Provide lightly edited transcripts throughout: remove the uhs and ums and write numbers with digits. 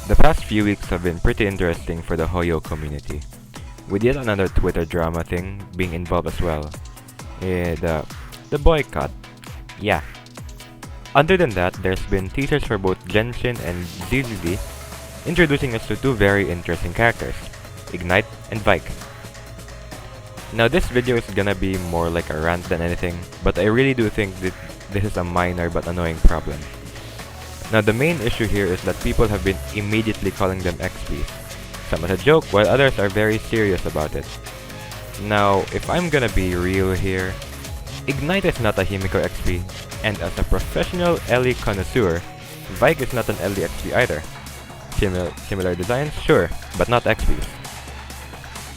The past few weeks have been pretty interesting for the Hoyo community, with yet another Twitter drama thing being involved as well. The boycott. Yeah. Other than that, there's been teasers for both Genshin and ZZZ, introducing us to two very interesting characters, Ignite and Vike. Now this video is gonna be more like a rant than anything, but I really do think that this is a minor but annoying problem. Now the main issue here is that people have been immediately calling them expys, some as a joke while others are very serious about it. Now, if I'm gonna be real here, Ignite is not a Himiko XP, and as a professional Ellie connoisseur, Vike is not an Ellie XP either. Similar designs, sure, but not XPs.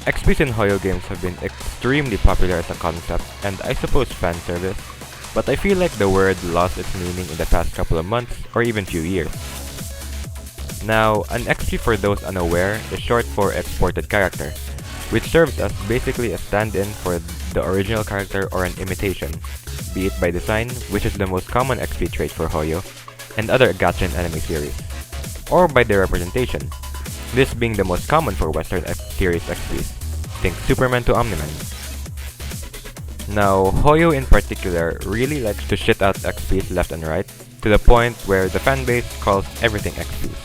XPs in Hoyo games have been extremely popular as a concept, and I suppose fan service, but I feel like the word lost its meaning in the past couple of months or even few years. Now, an XP for those unaware is short for exported character, which serves as basically a stand-in for the original character or an imitation, be it by design, which is the most common XP trait for Hoyo, and other gacha and anime series, or by their representation, this being the most common for Western series XPs. Think Superman to Omni-Man. Now, Hoyo in particular really likes to shit out XPs left and right, to the point where the fanbase calls everything XPs.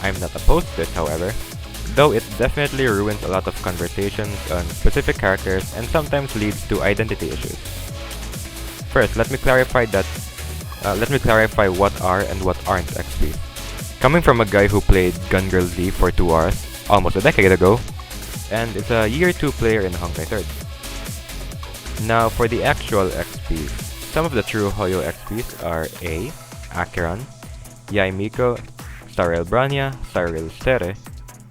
I'm not opposed to this, however, though it definitely ruins a lot of conversations on specific characters and sometimes leads to identity issues. First, let me clarify what are and what aren't XPs. Coming from a guy who played Gun Girl Z for 2 hours, almost a decade ago, and is a year 2 player in Honkai 3rd. Now for the actual XPs, some of the true Hoyo XPs are A. Acheron, Yae Miko, Starel Branya, Starel Stere,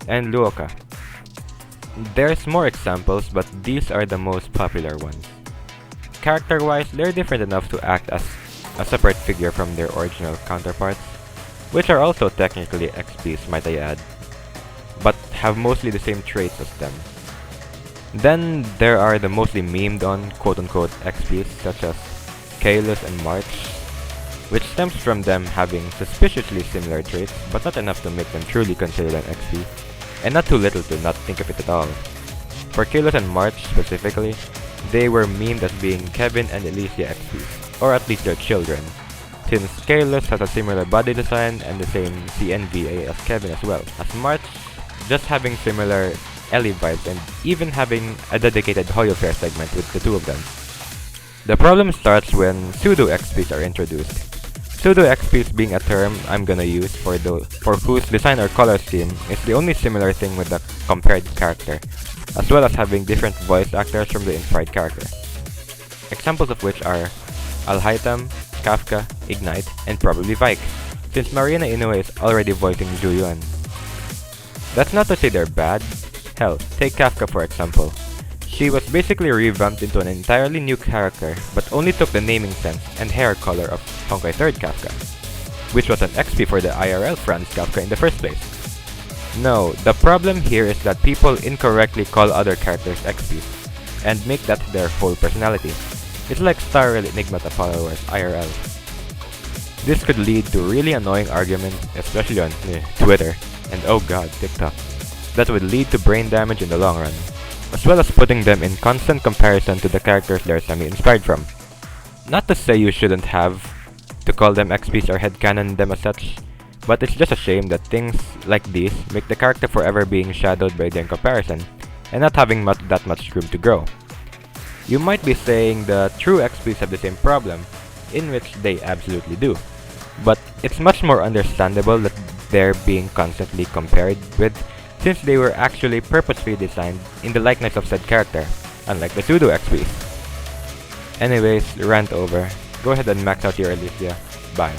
and Luoka. There's more examples, but these are the most popular ones. Character-wise, they're different enough to act as a separate figure from their original counterparts, which are also technically XPs, might I add, but have mostly the same traits as them. Then there are the mostly memed on quote-unquote XPs such as Kaelus and March, which stems from them having suspiciously similar traits but not enough to make them truly considered an XP, and not too little to not think of it at all. For Kaelus and March specifically, they were memed as being Kevin and Elysia XPs, or at least their children, since Kaelus has a similar body design and the same CNVA as Kevin as well, as March just having similar Ellie vibes and even having a dedicated Hoyo Fair segment with the two of them. The problem starts when pseudo XPs are introduced. Pseudo XPs being a term I'm gonna use for whose design or color scheme is the only similar thing with the compared character, as well as having different voice actors from the inspired character. Examples of which are Alhaitham, Kafka, Ignite, and probably Vike, since Marina Inoue is already voicing Juyuan. That's not to say they're bad. Hell, take Kafka for example. She was basically revamped into an entirely new character, but only took the naming sense and hair color of Honkai 3rd Kafka, which was an XP for the IRL Franz Kafka in the first place. No, the problem here is that people incorrectly call other characters XPs, and make that their whole personality. It's like Starrel Enigma to followers IRL. This could lead to really annoying arguments, especially on Twitter, and oh god, TikTok, that would lead to brain damage in the long run, as well as putting them in constant comparison to the characters they're semi-inspired from. Not to say you shouldn't have to call them XPs or headcanon them as such, but it's just a shame that things like these make the character forever being shadowed by their comparison, and not having that much room to grow. You might be saying the true XPs have the same problem, in which they absolutely do, but it's much more understandable that they're being constantly compared with, since they were actually purposefully designed in the likeness of said character, unlike the pseudo XPs. Anyways, rant over. Go ahead and max out your Elysia. Bye.